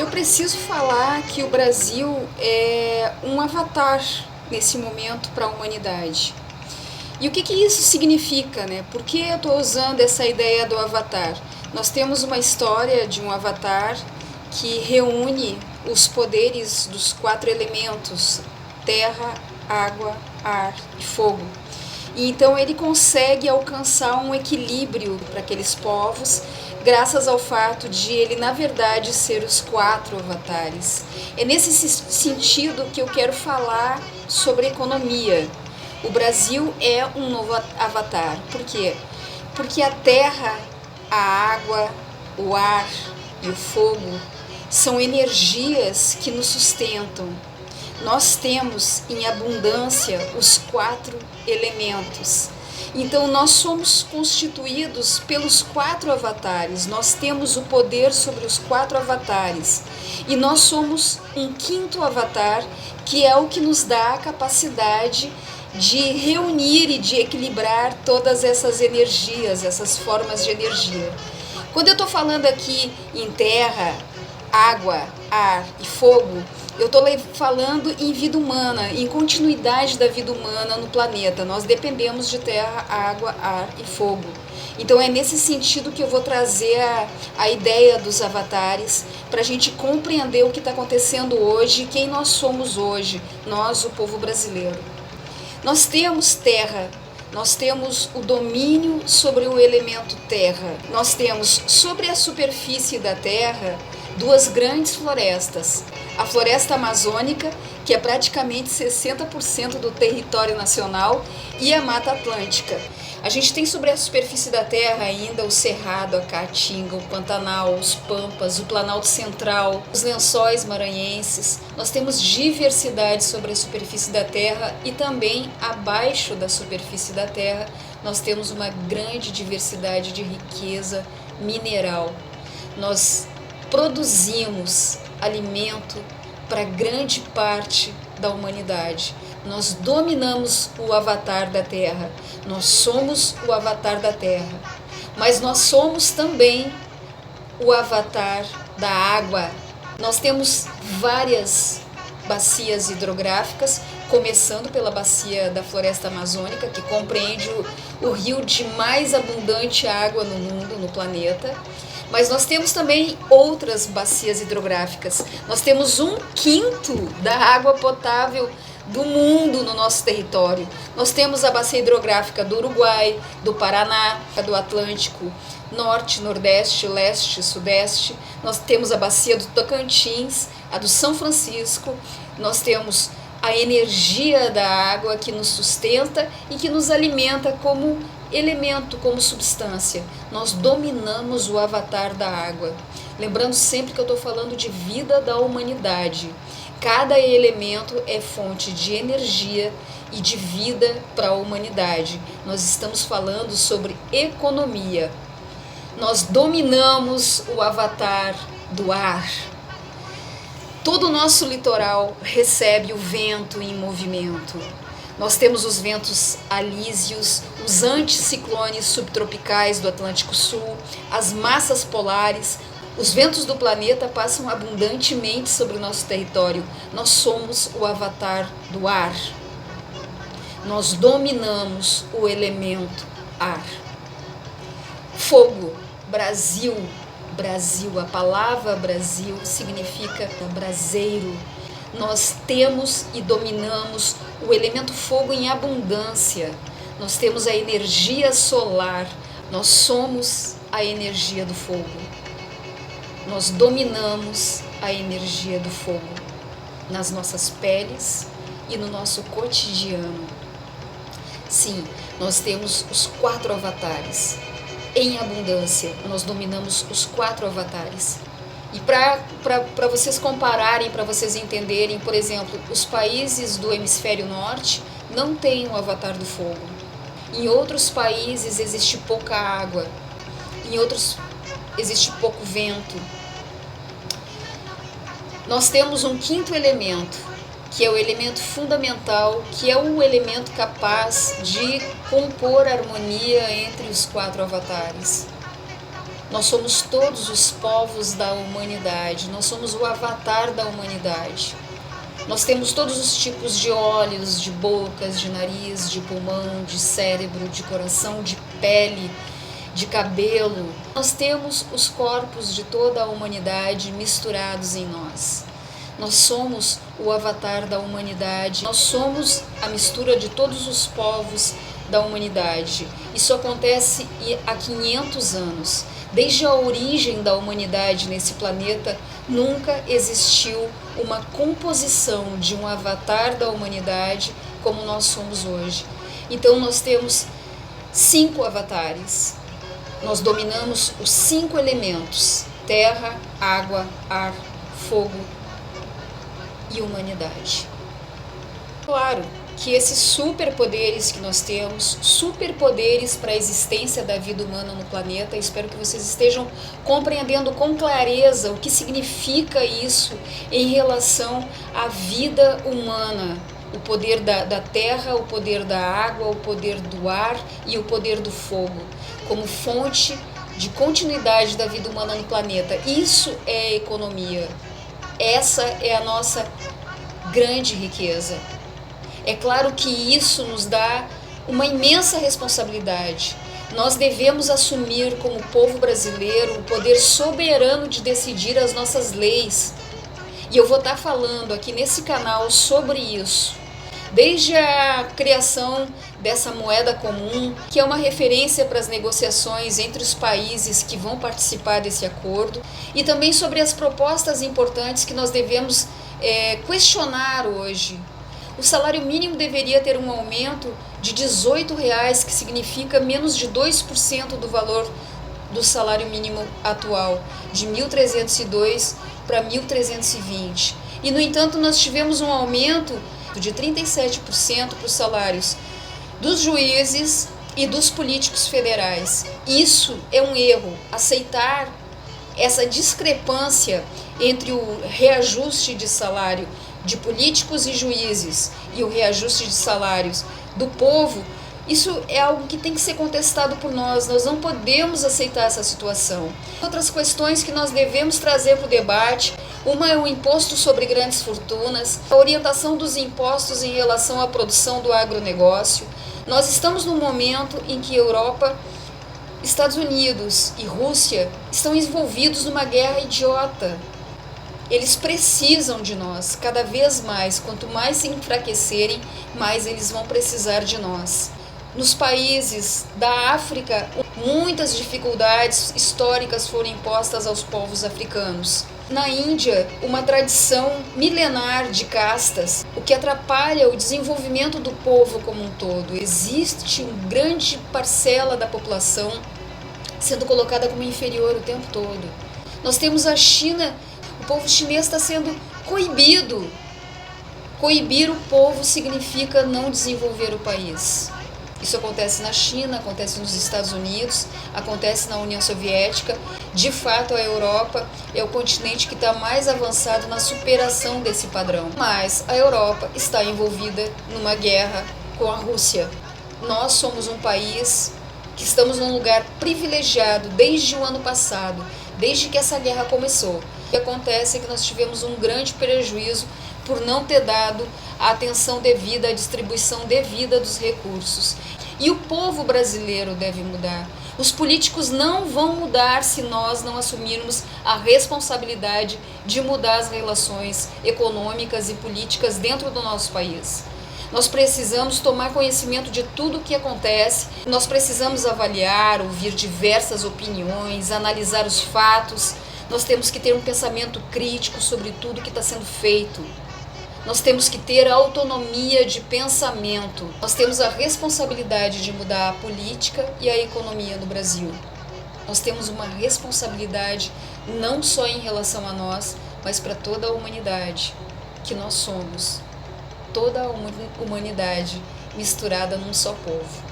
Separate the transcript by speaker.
Speaker 1: Eu preciso falar que o Brasil é um avatar nesse momento para a humanidade. E o que isso significa, né? Por que eu estou usando essa ideia do avatar? Nós temos uma história de um avatar que reúne os poderes dos 4 elementos: terra, água, ar e fogo. E então ele consegue alcançar um equilíbrio para aqueles povos, graças ao fato de ele, na verdade, ser os 4 avatares. É nesse sentido que eu quero falar sobre economia. O Brasil é um novo avatar. Por quê? Porque a terra, a água, o ar e o fogo são energias que nos sustentam. Nós temos em abundância os 4 elementos. Então nós somos constituídos pelos 4 avatares. Nós temos o poder sobre os 4 avatares. E nós somos um 5º avatar, que é o que nos dá a capacidade de reunir e de equilibrar todas essas energias, essas formas de energia. Quando eu estou falando aqui em terra, água, ar e fogo, eu estou falando em vida humana, em continuidade da vida humana no planeta. Nós dependemos de terra, água, ar e fogo. Então é nesse sentido que eu vou trazer a ideia dos avatares, para a gente compreender o que está acontecendo hoje e quem nós somos hoje, nós, o povo brasileiro. Nós temos terra, nós temos o domínio sobre o elemento terra. Nós temos sobre a superfície da terra 2 grandes florestas. A floresta amazônica, que é praticamente 60% do território nacional, e a Mata Atlântica. A gente tem sobre a superfície da terra ainda o Cerrado, a Caatinga, o Pantanal, os Pampas, o Planalto Central, os lençóis maranhenses. Nós temos diversidade sobre a superfície da terra e também abaixo da superfície da terra nós temos uma grande diversidade de riqueza mineral. Nós produzimos alimento para grande parte da humanidade. Nós dominamos o avatar da terra. Nós somos o avatar da terra. Mas nós somos também o avatar da água. Nós temos várias bacias hidrográficas, começando pela bacia da Floresta Amazônica, que compreende o rio de mais abundante água no mundo, no planeta. Mas nós temos também outras bacias hidrográficas. Nós temos 1/5 da água potável do mundo no nosso território. Nós temos a bacia hidrográfica do Uruguai, do Paraná, do Atlântico Norte, Nordeste, Leste, Sudeste. Nós temos a bacia do Tocantins, a do São Francisco. Nós temos a energia da água que nos sustenta e que nos alimenta como elemento, como substância. Nós dominamos o avatar da água. Lembrando sempre que eu estou falando de vida da humanidade. Cada elemento é fonte de energia e de vida para a humanidade. Nós estamos falando sobre economia. Nós dominamos o avatar do ar. Todo o nosso litoral recebe o vento em movimento. Nós temos os ventos alísios, os anticiclones subtropicais do Atlântico Sul, as massas polares. Os ventos do planeta passam abundantemente sobre o nosso território. Nós somos o avatar do ar. Nós dominamos o elemento ar. Fogo, Brasil. Brasil, a palavra Brasil significa braseiro. Nós temos e dominamos o elemento fogo em abundância. Nós temos a energia solar. Nós somos a energia do fogo. Nós dominamos a energia do fogo nas nossas peles e no nosso cotidiano. Sim, nós temos os 4 avatares. Em abundância, nós dominamos os 4 avatares. E para vocês compararem, para vocês entenderem, por exemplo, os países do hemisfério norte não têm o avatar do fogo. Em outros países existe pouca água, em outros existe pouco vento. Nós temos um 5º elemento, que é o elemento fundamental, que é o elemento capaz de compor a harmonia entre os 4 avatares. Nós somos todos os povos da humanidade, nós somos o avatar da humanidade. Nós temos todos os tipos de olhos, de bocas, de nariz, de pulmão, de cérebro, de coração, de pele, de cabelo. Nós temos os corpos de toda a humanidade misturados em nós. Nós somos o avatar da humanidade, nós somos a mistura de todos os povos da humanidade. Isso acontece há 500 anos. Desde a origem da humanidade nesse planeta, nunca existiu uma composição de um avatar da humanidade como nós somos hoje. Então nós temos 5 avatares. Nós dominamos os 5 elementos: terra, água, ar, fogo e humanidade. Claro que esses superpoderes que nós temos, superpoderes para a existência da vida humana no planeta, espero que vocês estejam compreendendo com clareza o que significa isso em relação à vida humana. O poder da terra, o poder da água, o poder do ar e o poder do fogo, como fonte de continuidade da vida humana no planeta. Isso é a economia. Essa é a nossa grande riqueza. É claro que isso nos dá uma imensa responsabilidade. Nós devemos assumir, como povo brasileiro, o poder soberano de decidir as nossas leis. E eu vou estar falando aqui nesse canal sobre isso. Desde a criação dessa moeda comum, que é uma referência para as negociações entre os países que vão participar desse acordo, e também sobre as propostas importantes que nós devemos questionar hoje. O salário mínimo deveria ter um aumento de R$18, que significa menos de 2% do valor do salário mínimo atual, de 1.302 para 1.320. E, no entanto, nós tivemos um aumento de 37% para os salários dos juízes e dos políticos federais. Isso é um erro. Aceitar essa discrepância entre o reajuste de salário de políticos e juízes e o reajuste de salários do povo, isso é algo que tem que ser contestado por nós. Nós não podemos aceitar essa situação. Outras questões que nós devemos trazer para o debate: uma é o imposto sobre grandes fortunas, a orientação dos impostos em relação à produção do agronegócio. Nós estamos num momento em que Europa, Estados Unidos e Rússia estão envolvidos numa guerra idiota. Eles precisam de nós cada vez mais. Quanto mais se enfraquecerem, mais eles vão precisar de nós. Nos países da África, muitas dificuldades históricas foram impostas aos povos africanos. Na Índia, uma tradição milenar de castas, o que atrapalha o desenvolvimento do povo como um todo. Existe uma grande parcela da população sendo colocada como inferior o tempo todo. Nós temos a China. O povo chinês está sendo coibido. Coibir o povo significa não desenvolver o país. Isso acontece na China, acontece nos Estados Unidos, acontece na União Soviética. De fato, a Europa é o continente que está mais avançado na superação desse padrão. Mas a Europa está envolvida numa guerra com a Rússia. Nós somos um país que estamos num lugar privilegiado desde o ano passado, desde que essa guerra começou. O que acontece é que nós tivemos um grande prejuízo por não ter dado a atenção devida, a distribuição devida dos recursos. E o povo brasileiro deve mudar. Os políticos não vão mudar se nós não assumirmos a responsabilidade de mudar as relações econômicas e políticas dentro do nosso país. Nós precisamos tomar conhecimento de tudo o que acontece, nós precisamos avaliar, ouvir diversas opiniões, analisar os fatos. Nós temos que ter um pensamento crítico sobre tudo que está sendo feito. Nós temos que ter autonomia de pensamento. Nós temos a responsabilidade de mudar a política e a economia no Brasil. Nós temos uma responsabilidade não só em relação a nós, mas para toda a humanidade, que nós somos. Toda a humanidade misturada num só povo.